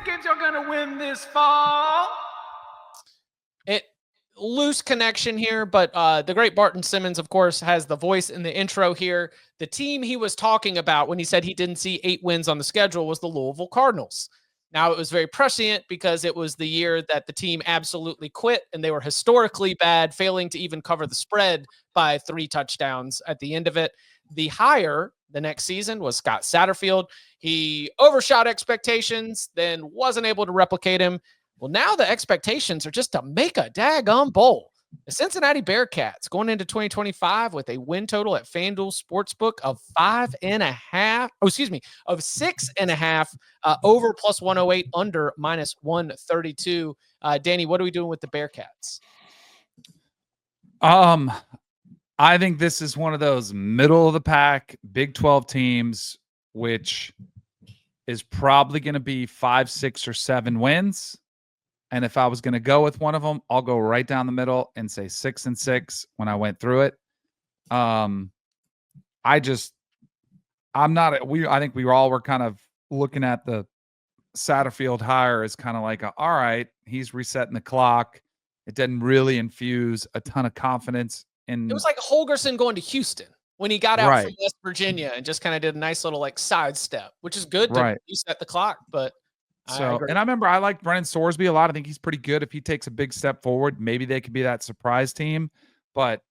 think you're going to win this fall? Loose connection here, but the great Barton Simmons, of course, has the voice in the intro here. The team he was talking about when he said he didn't see 8 wins on the schedule was the Louisville Cardinals. Now, it was very prescient because it was the year that the team absolutely quit, and they were historically bad, failing to even cover the spread by 3 touchdowns at the end of it. The hire the next season was Scott Satterfield. He overshot expectations, then wasn't able to replicate him. Well, now the expectations are just to make a daggone bowl. The Cincinnati Bearcats going into 2025 with a win total at FanDuel Sportsbook of 5.5. Of 6.5, over plus 108, under minus 132. Danny, what are we doing with the Bearcats? I think this is one of those middle of the pack Big 12 teams, which is probably going to be 5, 6, or 7 wins. And if I was going to go with one of them, I'll go right down the middle and say 6-6 when I went through it. I think we all were kind of looking at the Satterfield hire as kind of like, all right, he's resetting the clock. It didn't really infuse a ton of confidence in. It was like Holgerson going to Houston when he got out from West Virginia and just kind of did a nice little like sidestep, which is good to reset the clock, but. I remember I liked Brennan Sorsby a lot. I think he's pretty good if he takes a big step forward. Maybe they could be that surprise team. But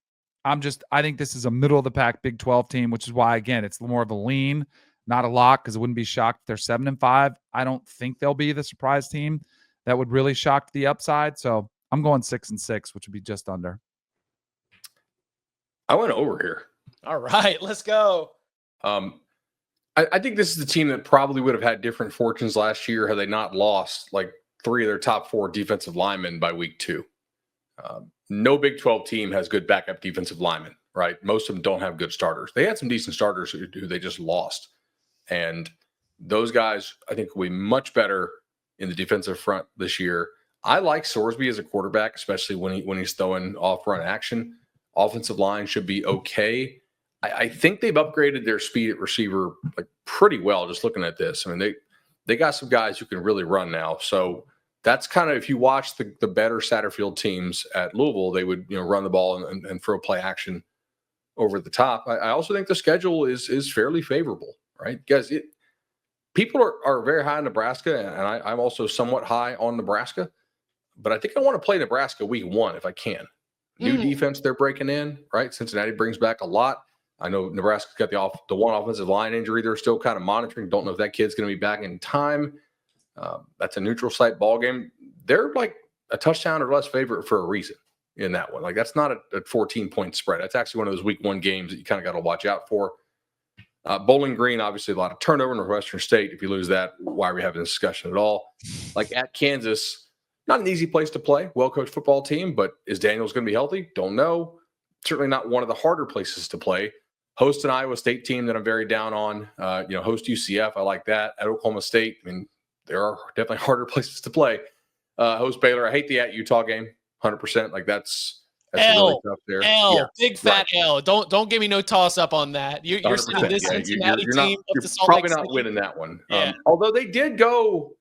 I think this is a middle of the pack Big 12 team, which is why, again, it's more of a lean, not a lock, because it wouldn't be shocked if they're 7-5. I don't think they'll be the surprise team that would really shock the upside. So I'm going 6-6, which would be just under. I went over here. All right, let's go. I think this is the team that probably would have had different fortunes last year had they not lost like 3 of their top 4 defensive linemen by week 2. No Big 12 team has good backup defensive linemen, right? Most of them don't have good starters. They had some decent starters who they just lost. And those guys, I think, will be much better in the defensive front this year. I like Sorsby as a quarterback, especially when he's throwing off-run action. Offensive line should be okay. I think they've upgraded their speed at receiver like pretty well. Just looking at this, I mean they got some guys who can really run now. So that's kind of, if you watch the better Satterfield teams at Louisville, they would run the ball and throw play action over the top. I also think the schedule is fairly favorable, right? Because people are very high on Nebraska, and I'm also somewhat high on Nebraska. But I think I want to play Nebraska week 1 if I can. New defense they're breaking in, right? Cincinnati brings back a lot. I know Nebraska's got the one offensive line injury they're still kind of monitoring. Don't know if that kid's going to be back in time. That's a neutral site ball game. They're like a touchdown or less favorite for a reason in that one. Like that's not a 14-point spread. That's actually one of those week 1 games that you kind of got to watch out for. Bowling Green, obviously a lot of turnover. Northwestern State, if you lose that, why are we having this discussion at all? Like at Kansas, not an easy place to play. Well-coached football team, but is Daniels going to be healthy? Don't know. Certainly not one of the harder places to play. Host an Iowa State team that I'm very down on. Host UCF, I like that. At Oklahoma State, I mean, there are definitely harder places to play. Host Baylor, I hate the at Utah game, 100%. Like that's really tough there. Big fat L. Don't give me no toss up on that. You're saying this Cincinnati team up to Salt Lake probably not winning that one. Yeah. Although they did go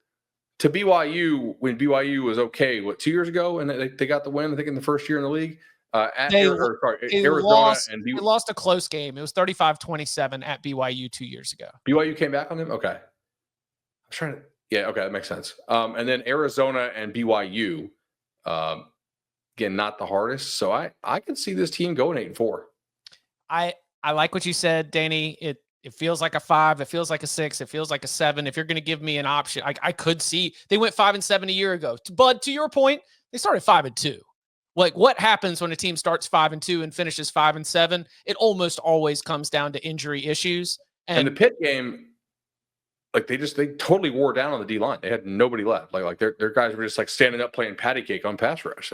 to BYU when BYU was okay. 2 years ago, and they got the win. I think in the first year in the league. Arizona and they lost a close game. It was 35-27 at BYU 2 years ago. BYU came back on them? Okay. I'm trying to – yeah, okay, that makes sense. And then Arizona and BYU, again, not the hardest. So I can see this team going 8-4. I like what you said, Danny. It feels like a 5. It feels like a 6. It feels like a 7. If you're going to give me an option, I could see – they went 5-7 a year ago. But to your point, they started 5-2. Like what happens when a team starts 5-2 and finishes 5-7? It almost always comes down to injury issues. And the Pitt game, like they totally wore down on the D line. They had nobody left. Like their guys were just like standing up playing patty cake on pass rush.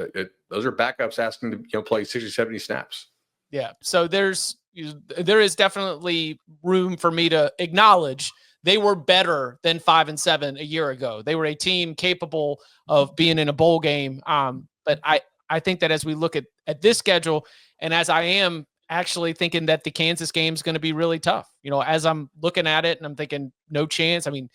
Those are backups asking to play 60, 70 snaps. Yeah. So there is definitely room for me to acknowledge they were better than 5-7 a year ago. They were a team capable of being in a bowl game. But I think that as we look at this schedule, and as I am actually thinking that the Kansas game is going to be really tough, as I'm looking at it and I'm thinking no chance. I mean,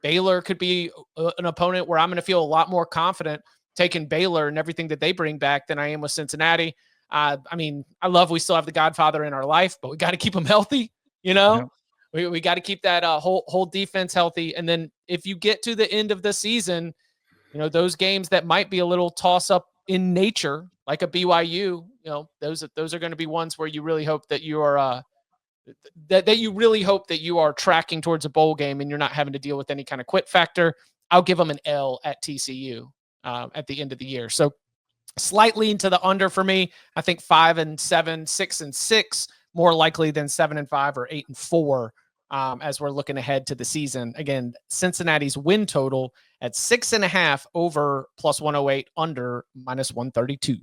Baylor could be an opponent where I'm going to feel a lot more confident taking Baylor and everything that they bring back than I am with Cincinnati. I mean, I love we still have the Godfather in our life, but we got to keep him healthy. Yep. We got to keep that whole defense healthy. And then if you get to the end of the season, those games that might be a little toss up in nature, like a BYU, those are going to be ones where you really hope that you are that you really hope that you are tracking towards a bowl game and you're not having to deal with any kind of quit factor. I'll give them an L at TCU at the end of the year. So slightly into the under for me. I think 5-7, 6-6, more likely than 7-5 or 8-4 as we're looking ahead to the season. Again, Cincinnati's win total at 6.5 over +108, under -132.